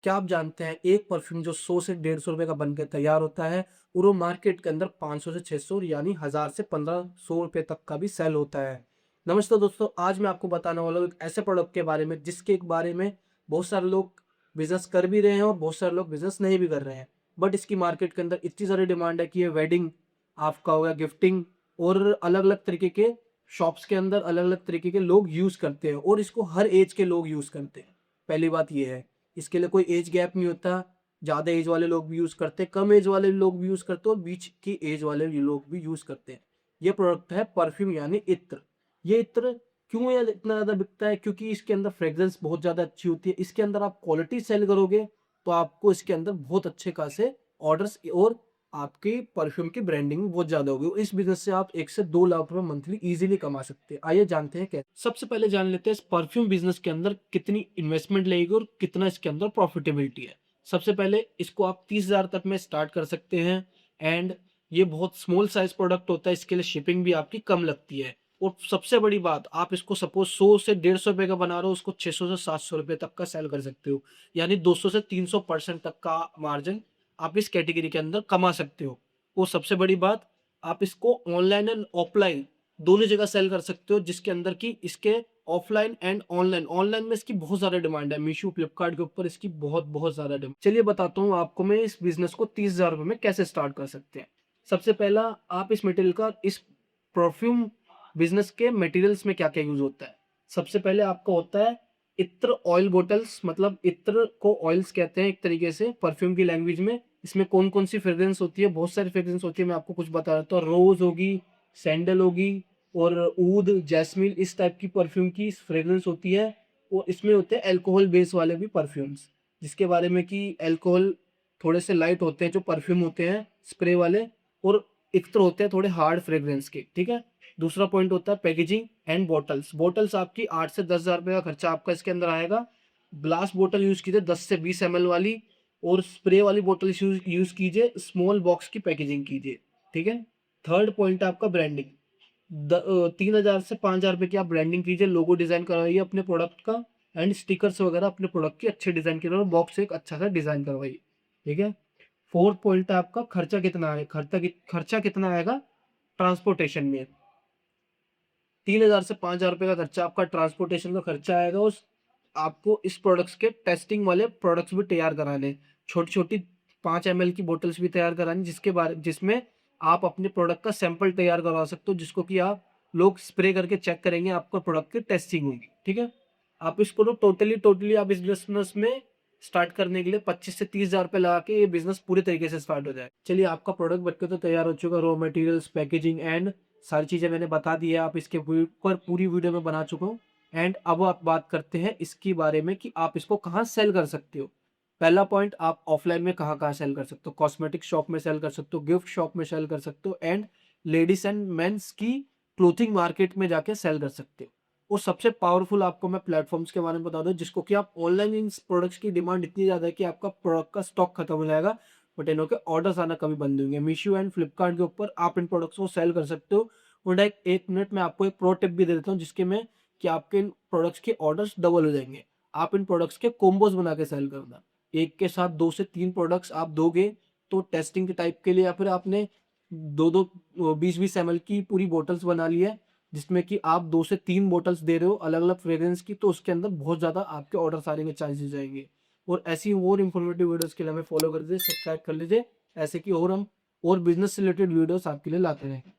क्या आप जानते हैं एक परफ्यूम जो 100 से 150 रुपए का बनकर तैयार होता है और वो मार्केट के अंदर 500 से 600 यानी 1000 से 1500 रुपए तक का भी सेल होता है। नमस्ते दोस्तों, आज मैं आपको बताने वाला हूँ एक ऐसे प्रोडक्ट के बारे में जिसके एक बारे में बहुत सारे लोग बिजनेस कर भी रहे हैं और बहुत सारे लोग बिजनेस नहीं भी कर रहे हैं। बट इसकी मार्केट के अंदर इतनी सारी डिमांड है कि ये वेडिंग आपका हो गया, गिफ्टिंग और अलग अलग तरीके के शॉप्स के अंदर अलग अलग तरीके के लोग यूज करते हैं और इसको हर एज के लोग यूज करते हैं। पहली बात ये है, इसके लिए कोई एज गैप नहीं होता। ज़्यादा एज वाले लोग भी यूज़ करते हैं, कम एज वाले लोग भी यूज़ करते हैं और बीच की एज वाले भी लोग भी यूज़ करते हैं। ये प्रोडक्ट है परफ्यूम यानी इत्र। ये इत्र क्यों ये इतना ज़्यादा बिकता है? क्योंकि इसके अंदर फ्रेग्रेंस बहुत ज़्यादा अच्छी होती है। इसके अंदर आप क्वालिटी सेल करोगे तो आपको इसके अंदर बहुत अच्छे खासे ऑर्डर्स और आपकी परफ्यूम की ब्रांडिंग बहुत ज़्यादा होगी। इस बिज़नेस से आप 1 से 2 लाख रुपए मंथली ईज़िली कमा सकते हैं। आइए जानते हैं कैसे। सबसे पहले जान लेते हैं इस परफ्यूम बिज़नेस के अंदर कितनी इन्वेस्टमेंट लगेगी और कितना इसके अंदर प्रॉफिटेबिलिटी है। सबसे पहले इसको आप 30,000 तक में स्टार्ट कर सकते हैं एंड ये बहुत स्मॉल साइज़ प्रोडक्ट होता है, इसके लिए शिपिंग भी आपकी कम लगती है। और सबसे बड़ी बात, आप इसको सपोज़ 100 से 150 रुपए का बना रहे हो, उसको 600 से 700 रुपए तक का सेल कर सकते हो। यानी 200 से 300% तक का मार्जिन आप इस कैटेगरी के अंदर कमा सकते हो। और सबसे बड़ी बात, आप इसको ऑनलाइन एंड ऑफलाइन दोनों जगह सेल कर सकते हो, जिसके अंदर की इसके ऑफलाइन एंड ऑनलाइन, ऑनलाइन में इसकी बहुत ज़्यादा डिमांड है। मीशो, फ्लिपकार्ट के ऊपर इसकी बहुत बहुत ज़्यादा डिमांड। चलिए बताता हूँ आपको मैं इस बिज़नेस को 30,000 रुपए में कैसे स्टार्ट कर सकते हैं। सबसे पहला, आप इस मटेरियल का इस परफ्यूम बिज़नेस के मटेरियल्स में क्या-क्या यूज़ होता है। सबसे पहले आपका होता है इत्र ऑयल बॉटल्स, मतलब इत्र को ऑयल्स कहते हैं एक तरीके से परफ्यूम की लैंग्वेज में। इसमें कौन-कौन सी फ्रेग्रेंस होती है, बहुत सारी फ्रेग्रेंस होती है, मैं आपको कुछ बता देता हूँ। रोज़ होगी, सैंडल होगी और ऊद, जैस्मिन, इस टाइप की परफ्यूम की फ्रेग्रेंस होती है। और इसमें होते हैं अल्कोहल बेस वाले भी परफ्यूम्स, जिसके बारे में कि अल्कोहल थोड़े से लाइट होते हैं जो परफ्यूम होते हैं स्प्रे वाले, और इत्र होते हैं थोड़े हार्ड फ्रेग्रेंस के, ठीक है। दूसरा पॉइंट होता है पैकेजिंग एंड बॉटल्स। बॉटल्स आपकी 8 से 10,000 रुपये का खर्चा आपका इसके अंदर आएगा। ग्लास बॉटल यूज़ कीजिए 10 से 20 ml वाली, और स्प्रे वाली बॉटल यूज़ कीजिए, स्मॉल बॉक्स की पैकेजिंग कीजिए, ठीक है। थर्ड पॉइंट है आपका ब्रांडिंग। 3,000 से 5,000 रुपये की आप ब्रांडिंग कीजिए, लोगो डिज़ाइन करवाइए अपने प्रोडक्ट का एंड स्टिकर्स वगैरह अपने प्रोडक्ट की अच्छे डिज़ाइन के लिए बॉक्स एक अच्छा सा डिज़ाइन करवाइए, ठीक है। फोर्थ पॉइंट है आपका खर्चा कितना है, खर्चा कितना आएगा ट्रांसपोर्टेशन में। 3,000 से 5,000 रुपये का खर्चा आपका ट्रांसपोर्टेशन का खर्चा आएगा। उस आपको इस प्रोडक्ट्स के टेस्टिंग वाले प्रोडक्ट्स भी तैयार कराने, छोटी-छोटी 5 ml की बॉटल्स भी तैयार करानी, जिसमें आप अपने प्रोडक्ट का सैंपल तैयार करवा सकते हो, जिसको कि आप लोग स्प्रे करके चेक करेंगे, आपका प्रोडक्ट की टेस्टिंग होगी, ठीक है। आप इसको तो टोटली आप इस बिज़नेस में स्टार्ट करने के लिए 25 से 30,000 रुपये लगा के ये बिज़नेस पूरे तरीके से स्टार्ट हो जाए। चलिए, आपका प्रोडक्ट बनकर तो तैयार हो चुका, रॉ मटेरियल्स, पैकेजिंग एंड सारी चीज़ें मैंने बता दी है, आप इसके ऊपर पूरी वीडियो में बना चुका हूँ। एंड अब आप बात करते हैं इसके बारे में कि आप इसको कहाँ सेल कर सकते हो। पहला पॉइंट, आप ऑफलाइन में कहाँ-कहाँ सेल कर सकते हो। कॉस्मेटिक शॉप में सेल कर सकते हो, गिफ्ट शॉप में सेल कर सकते हो एंड लेडीज़ एंड मेंस की क्लोथिंग मार्केट में जाके सेल कर सकते हो। और सबसे पावरफुल आपको मैं प्लेटफ़ॉर्म्स के बारे में बता दूँ, जिसको कि आप ऑनलाइन इन प्रोडक्ट्स की डिमांड इतनी ज़्यादा है कि आपका प्रोडक्ट का स्टॉक खत्म हो जाएगा, बट इन्हों के ऑर्डर्स आना कभी बंद नहीं होंगे। मीशो एंड फ्लिपकार्ट के ऊपर आप इन प्रोडक्ट्स को सेल कर सकते हो। और एक मिनट में आपको एक प्रो टिप भी दे देता हूँ, जिसके में कि आपके इन प्रोडक्ट्स के ऑर्डर्स डबल हो जाएँगे। आप इन प्रोडक्ट्स के कोम्बोज़ बना के सेल करना। एक के साथ 2 से 3 प्रोडक्ट्स आप दोगे तो टेस्टिंग के टाइप के लिए, या फिर आपने 2-2 20-20 ml की पूरी बॉटल्स बना ली है, जिसमें कि आप 2 से 3 बॉटल्स दे रहे हो अलग-अलग फ्रेग्रेंस की, तो उसके अंदर बहुत ज़्यादा आपके ऑर्डर्स आने के चांसेस जाएँगे। और ऐसी और इन्फॉर्मेटिव वीडियोज़ के लिए हमें फॉलो कर दीजिए, सब्सक्राइब कर लीजिए। ऐसे की और हम और बिज़नेस से रिलेटेड वीडियोज़ आपके लिए लाते रहेंगे।